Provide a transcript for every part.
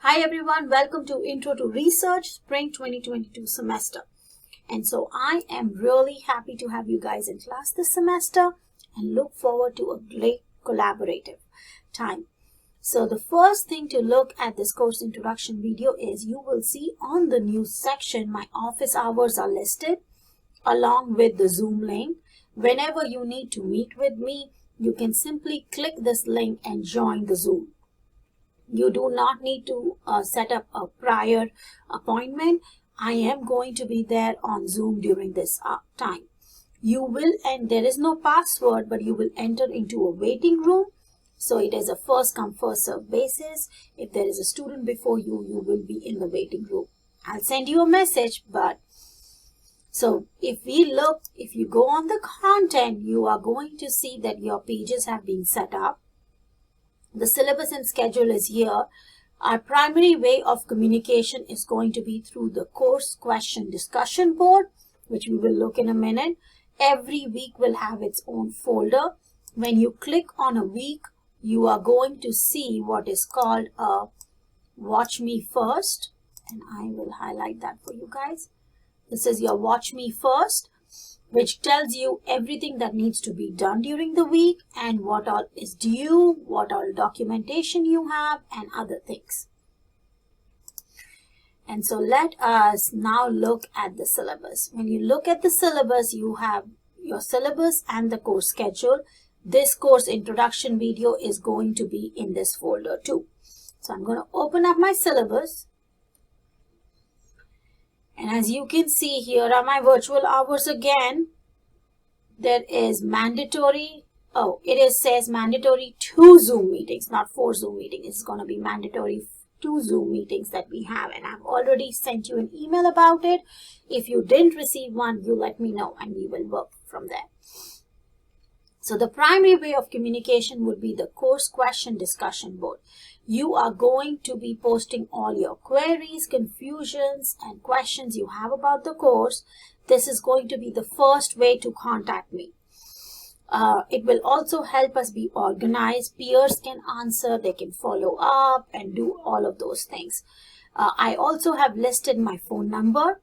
Hi everyone, welcome to Intro to Research Spring 2022 semester. And so I am really happy to have you guys in class this semester and look forward to a great collaborative time. So the first thing to look at this course introduction video is you will see on the news section my office hours are listed along with the Zoom link. Whenever you need to meet with me, you can simply click this link and join the Zoom. You do not need to set up a prior appointment. I am going to be there on Zoom during this time. You will, and there is no password, but you will enter into a waiting room. So it is a first come first serve basis. If there is a student before you, you will be in the waiting room. I'll send you a message, but so if you go on the content, you are going to see that your pages have been set up. The syllabus and schedule is here. Our primary way of communication is going to be through the course question discussion board, which we will look in a minute. Every week will have its own folder. When you click on a week, you are going to see what is called a Watch Me First. And I will highlight that for you guys. This is your Watch Me First, which tells you everything that needs to be done during the week and what all is due, what all documentation you have, and other things. And so let us now look at the syllabus. When you look at the syllabus, you have your syllabus and the course schedule. This course introduction video is going to be in this folder too. So I'm going to open up my syllabus. And as you can see, here are my virtual hours again. There is mandatory, says mandatory 2 Zoom meetings, not 4 Zoom meetings. It's going to be mandatory 2 Zoom meetings that we have. And I've already sent you an email about it. If you didn't receive one, you let me know and we will work from there. So the primary way of communication would be the course question discussion board. You are going to be posting all your queries, confusions, and questions you have about the course. This is going to be the first way to contact me. It will also help us be organized. Peers can answer, they can follow up and do all of those things. I also have listed my phone number.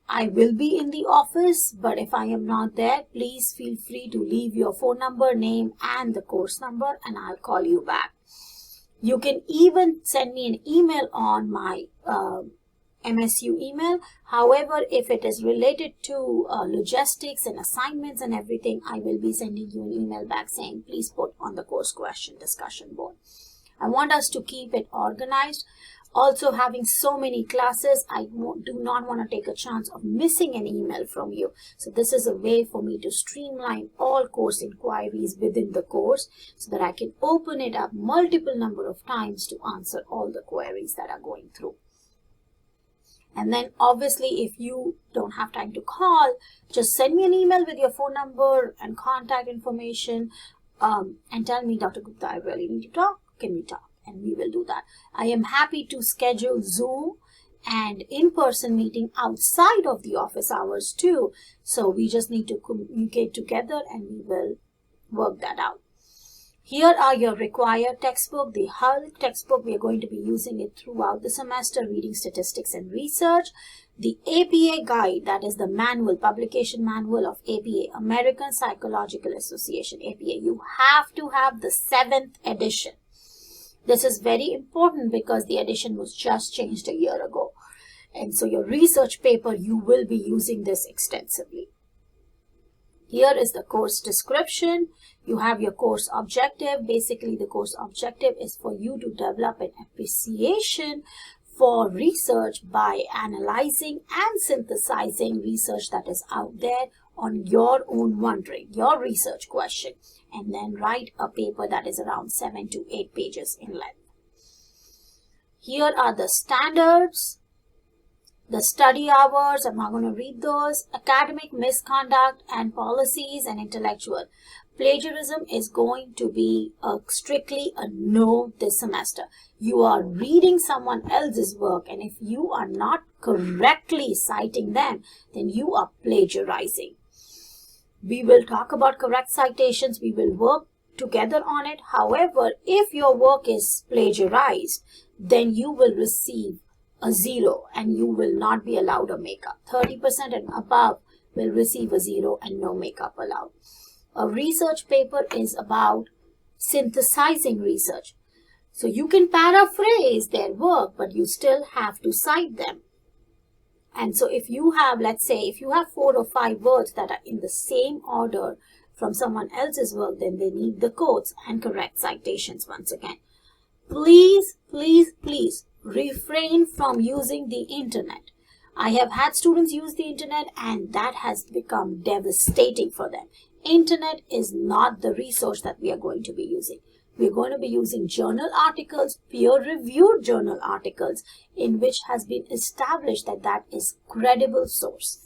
I will be in the office, but if I am not there, please feel free to leave your phone number, name, and the course number, and I'll call you back. You can even send me an email on my MSU email. However, if it is related to logistics and assignments and everything, I will be sending you an email back saying, please put on the course question discussion board. I want us to keep it organized. Also, having so many classes, I do not want to take a chance of missing an email from you. So this is a way for me to streamline all course inquiries within the course so that I can open it up multiple number of times to answer all the queries that are going through. And then obviously, if you don't have time to call, just send me an email with your phone number and contact information and tell me, Dr. Gupta, I really need to talk. Can we talk? And we will do that. I am happy to schedule Zoom and in-person meeting outside of the office hours too. So we just need to communicate together and we will work that out. Here are your required textbook. The Hull textbook, we are going to be using it throughout the semester, reading statistics and research. The APA guide, that is the manual, publication manual of APA, American Psychological Association, APA. You have to have the 7th edition. This is very important because the edition was just changed a year ago. And so your research paper, you will be using this extensively. Here is the course description. You have your course objective. Basically, the course objective is for you to develop an appreciation for research by analyzing and synthesizing research that is out there on your own wondering, your research question, and then write a paper that is around 7 to 8 pages in length. Here are the standards, the study hours. I'm not going to read those. Academic misconduct and policies and intellectual. Plagiarism is going to be strictly a no this semester. You are reading someone else's work, and if you are not correctly citing them, then you are plagiarizing. We will talk about correct citations. We will work together on it. However, if your work is plagiarized, then you will receive a 0 and you will not be allowed a makeup. 30% and above will receive a 0 and no makeup allowed. A research paper is about synthesizing research. So you can paraphrase their work, but you still have to cite them. And so if you have, let's say, if you have 4 or 5 words that are in the same order from someone else's work, then they need the quotes and correct citations once again. Please, please, please refrain from using the internet. I have had students use the internet and that has become devastating for them. Internet is not the resource that we are going to be using. We're going to be using journal articles, peer-reviewed journal articles, in which has been established that that is credible source.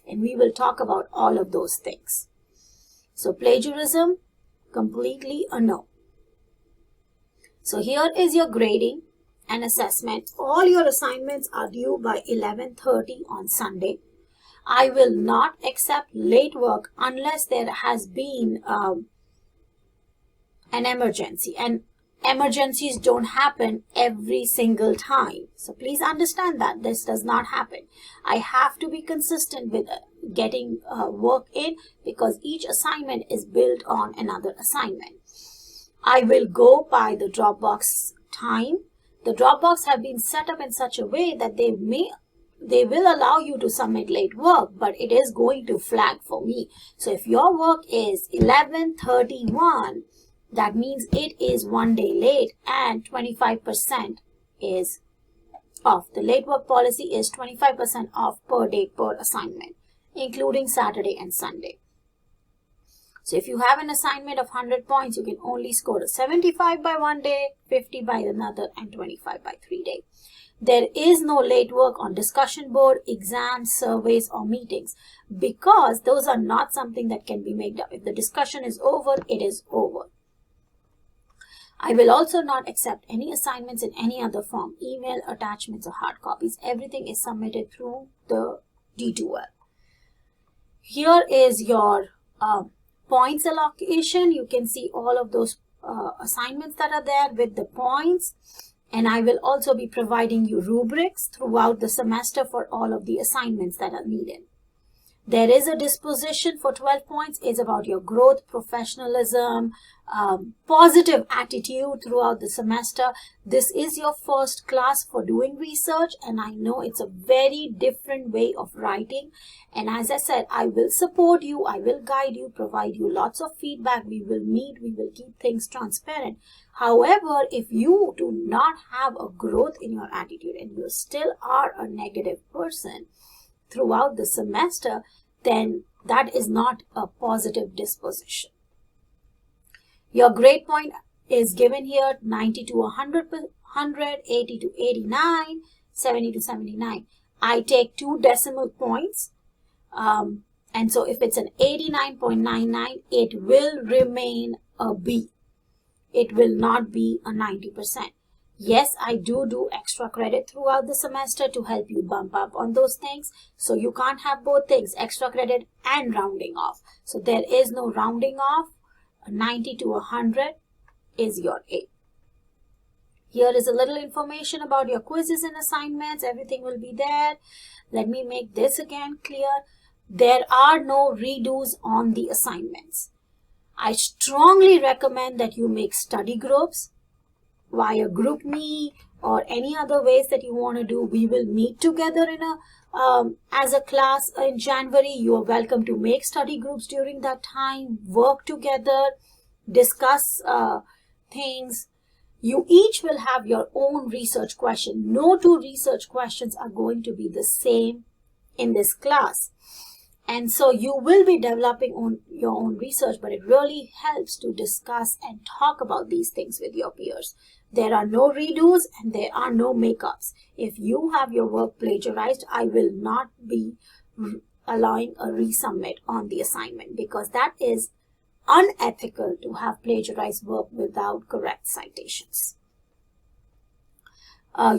And we will talk about all of those things. So plagiarism, completely a no. So here is your grading and assessment. All your assignments are due by 11:30 on Sunday. I will not accept late work unless there has been an emergency, and emergencies don't happen every single time. So please understand that this does not happen. I have to be consistent with getting work in because each assignment is built on another assignment. I will go by the Dropbox time. The Dropbox have been set up in such a way that they will allow you to submit late work, but it is going to flag for me. So if your work is 11:31, that means it is 1 day late and 25% is off. The late work policy is 25% off per day per assignment, including Saturday and Sunday. So if you have an assignment of 100 points, you can only score a 75 by 1 day, 50 by another, and 25 by 3 days. There is no late work on discussion board, exams, surveys, or meetings because those are not something that can be made up. If the discussion is over, it is over. I will also not accept any assignments in any other form, email, attachments, or hard copies. Everything is submitted through the D2L. Here is your points allocation. You can see all of those assignments that are there with the points. And I will also be providing you rubrics throughout the semester for all of the assignments that are needed. There is a disposition for 12 points. It's about your growth, professionalism, positive attitude throughout the semester. This is your first class for doing research, and I know it's a very different way of writing. And as I said, I will support you, I will guide you, provide you lots of feedback. We will meet, we will keep things transparent. However, if you do not have a growth in your attitude and you still are a negative person throughout the semester, then that is not a positive disposition. Your grade point is given here 90 to 100, 80 to 89, 70 to 79. I take 2 decimal points. And so if it's an 89.99, it will remain a B. It will not be a 90%. Yes, I do extra credit throughout the semester to help you bump up on those things. So you can't have both things, extra credit and rounding off. So there is no rounding off. 90 to 100 is your A. Here is a little information about your quizzes and assignments. Everything will be there. Let me make this again clear. There are no redos on the assignments. I strongly recommend that you make study groups via GroupMe or any other ways that you want to do. We will meet together in as a class in January. You are welcome to make study groups during that time, work together, discuss things. You each will have your own research question. No 2 research questions are going to be the same in this class. And so you will be developing your own research, but it really helps to discuss and talk about these things with your peers. There are no redos and there are no makeups. If you have your work plagiarized, I will not be allowing a resubmit on the assignment because that is unethical to have plagiarized work without correct citations.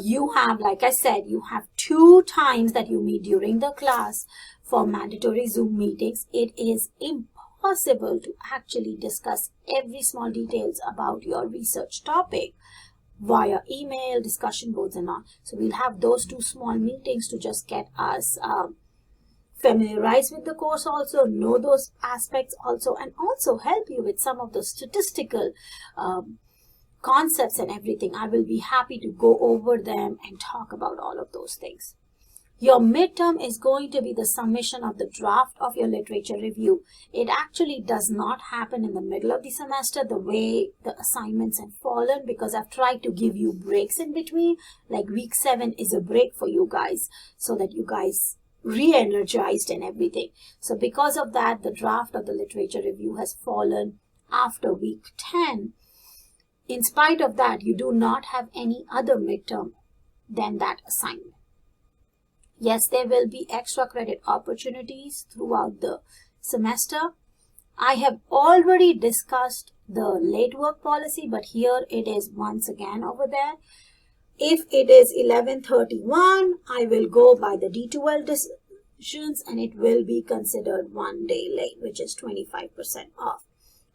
You have, like I said, you have 2 times that you meet during the class for mandatory Zoom meetings. It is impossible to actually discuss every small details about your research topic via email, discussion boards and all. So we'll have those 2 small meetings to just get us familiarize with the course also, know those aspects also, and also help you with some of the statistical concepts and everything. I will be happy to go over them and talk about all of those things. Your midterm is going to be the submission of the draft of your literature review. It actually does not happen in the middle of the semester the way the assignments have fallen, because I've tried to give you breaks in between. Like week 7 is a break for you guys so that you guys re-energized and everything. So because of that, the draft of the literature review has fallen after week 10. In spite of that, you do not have any other midterm than that assignment. Yes, there will be extra credit opportunities throughout the semester. I have already discussed the late work policy, but here it is once again over there. If it is 11:31, I will go by the D2L decisions and it will be considered 1 day late, which is 25% off.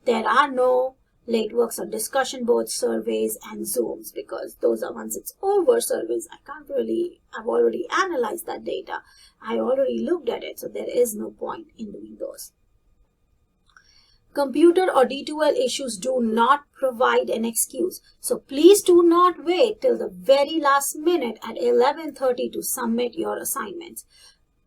There are no late works or discussion boards, surveys, and Zooms, because those are once it's over surveys. I've already analyzed that data. I already looked at it, so there is no point in doing those. Computer or D2L issues do not provide an excuse. So please do not wait till the very last minute at 11:30 to submit your assignments.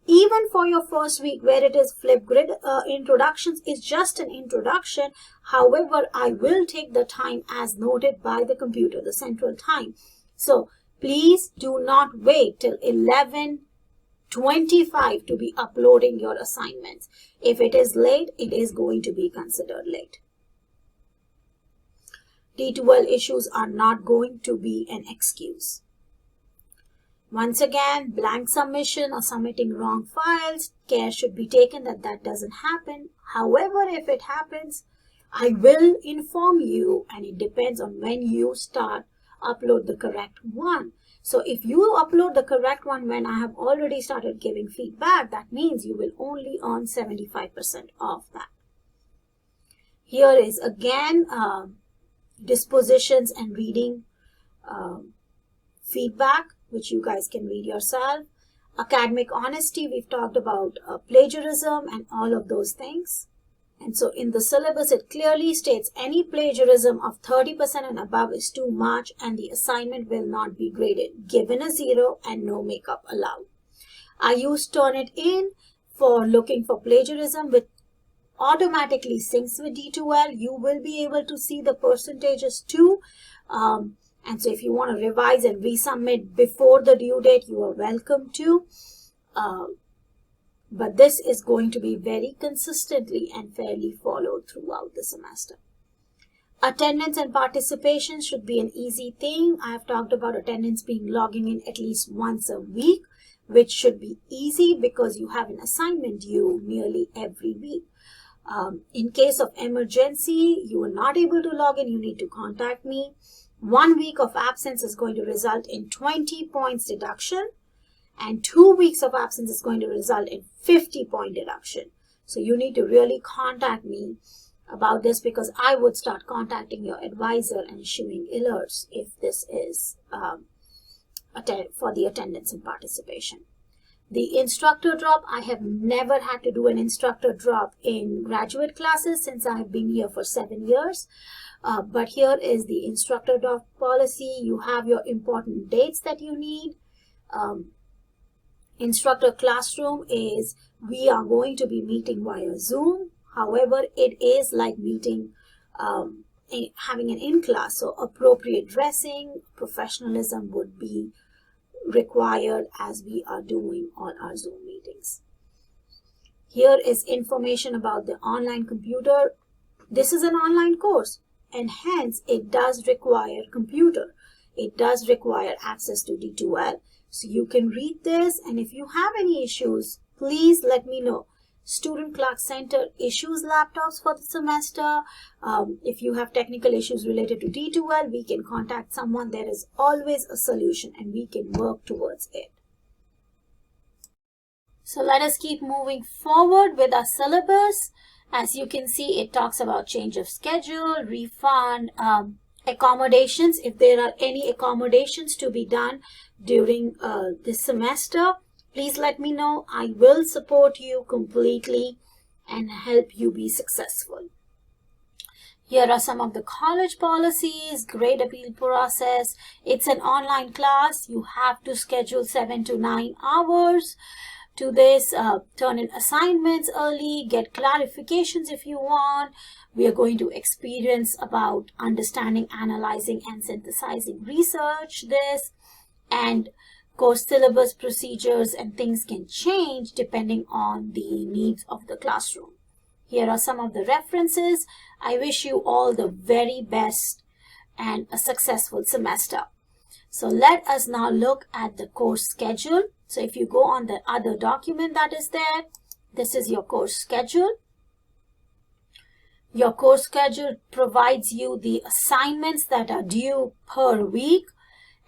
Even for your first week where it is Flipgrid introductions is just an introduction. However, I will take the time as noted by the computer, the central time. So please do not wait till 11:25 to be uploading your assignments. If it is late, it is going to be considered late. D2L issues are not going to be an excuse. Once again, blank submission or submitting wrong files, care should be taken that that doesn't happen. However, if it happens, I will inform you, and it depends on when you start upload the correct one. So if you upload the correct one when I have already started giving feedback, that means you will only earn 75% of that. Here is again dispositions and reading feedback, which you guys can read yourself. Academic honesty, we've talked about plagiarism and all of those things. And so in the syllabus, it clearly states any plagiarism of 30% and above is too much and the assignment will not be graded, given a 0 and no makeup allowed. I use Turnitin for looking for plagiarism, which automatically syncs with D2L. You will be able to see the percentages too. And so if you want to revise and resubmit before the due date, you are welcome to. But this is going to be very consistently and fairly followed throughout the semester. Attendance and participation should be an easy thing. I have talked about attendance being logging in at least once a week, which should be easy because you have an assignment due nearly every week. In case of emergency, you are not able to log in, you need to contact me. 1 week of absence is going to result in 20 points deduction, and 2 weeks of absence is going to result in 50-point deduction. So you need to really contact me about this, because I would start contacting your advisor and issuing alerts if this is for the attendance and participation. The instructor drop, I have never had to do an instructor drop in graduate classes since I have been here for 7 years. But here is the instructor drop policy. You have your important dates that you need. Instructor classroom is, we are going to be meeting via Zoom. However, it is like meeting, having an in-class, so appropriate dressing, professionalism would be required as we are doing all our Zoom meetings. Here is information about the online computer. This is an online course, and hence it does require computer. It does require access to D2L. So you can read this, and if you have any issues, please let me know. Student Clerk Center issues laptops for the semester. If you have technical issues related to D2L, we can contact someone. There is always a solution and we can work towards it. So let us keep moving forward with our syllabus. As you can see, it talks about change of schedule, refund, Accommodations, if there are any accommodations to be done during this semester, please let me know. I will support you completely and help you be successful. Here are some of the college policies, grade appeal process. It's an online class. You have to schedule 7 to 9 hours to this. Turn in assignments early, get clarifications if you want. We are going to experience about understanding, analyzing, and synthesizing research this. And course syllabus, procedures, and things can change depending on the needs of the classroom. Here are some of the references. I wish you all the very best and a successful semester. So let us now look at the course schedule. So if you go on the other document that is there, this is your course schedule. Your course schedule provides you the assignments that are due per week,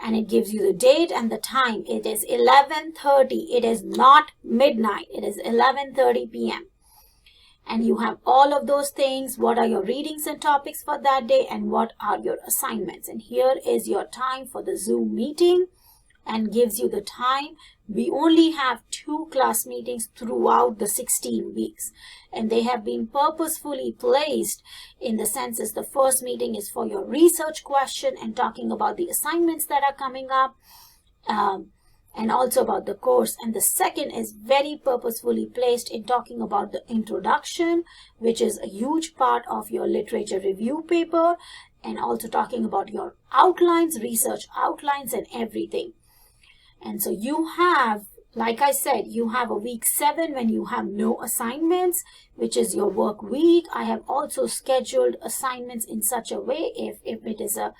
and it gives you the date and the time. It is 11:30. It is not midnight. It is 11:30 p.m. And you have all of those things. What are your readings and topics for that day, and what are your assignments? And here is your time for the Zoom meeting, and gives you the time. We only have 2 class meetings throughout the 16 weeks, and they have been purposefully placed in the sense as the first meeting is for your research question and talking about the assignments that are coming up, and also about the course. And the second is very purposefully placed in talking about the introduction, which is a huge part of your literature review paper, and also talking about your outlines, research outlines, and everything. And so you have, like I said, you have a week 7 when you have no assignments, which is your work week. I have also scheduled assignments in such a way, if it is a,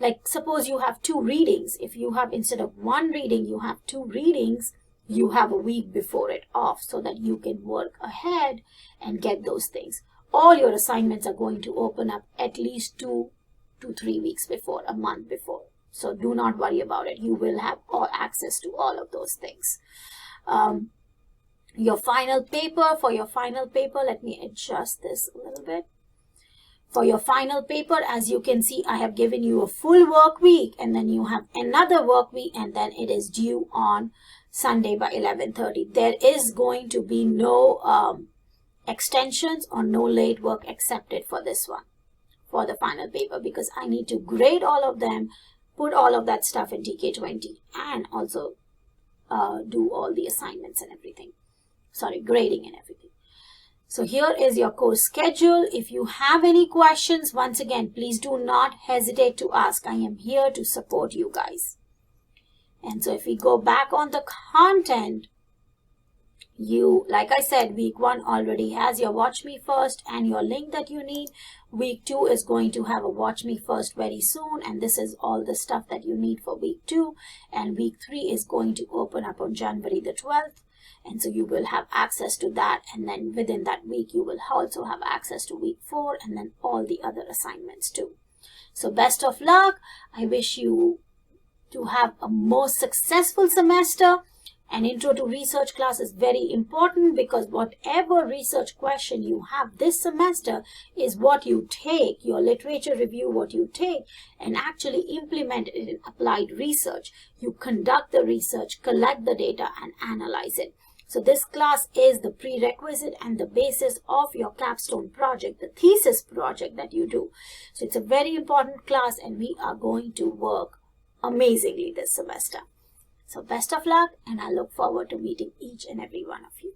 like suppose you have 2 readings. If you have, instead of 1 reading, you have 2 readings, you have a week before it off so that you can work ahead and get those things. All your assignments are going to open up at least 2 to 3 weeks before, a month before. So do not worry about it. You will have all access to all of those things. Your final paper, for your final paper, let me adjust this a little bit. For your final paper, as you can see, I have given you a full work week, and then you have another work week, and then it is due on Sunday by 11:30. There is going to be no extensions or no late work accepted for this one, for the final paper, because I need to grade all of them, put all of that stuff in TK20, and also do all the assignments and everything. Sorry, grading and everything. So here is your course schedule. If you have any questions, once again, please do not hesitate to ask. I am here to support you guys. And so if we go back on the content, you, like I said, week 1 already has your Watch Me First and your link that you need. Week 2 is going to have a Watch Me First very soon, and this is all the stuff that you need for week 2. And week 3 is going to open up on January the 12th. And so you will have access to that, and then within that week you will also have access to week 4 and then all the other assignments too. So best of luck. I wish you to have a most successful semester. An intro to research class is very important, because whatever research question you have this semester is what you take, your literature review, what you take and actually implement it in applied research. You conduct the research, collect the data, and analyze it. So this class is the prerequisite and the basis of your capstone project, the thesis project that you do. So it's a very important class, and we are going to work amazingly this semester. So best of luck, and I look forward to meeting each and every one of you.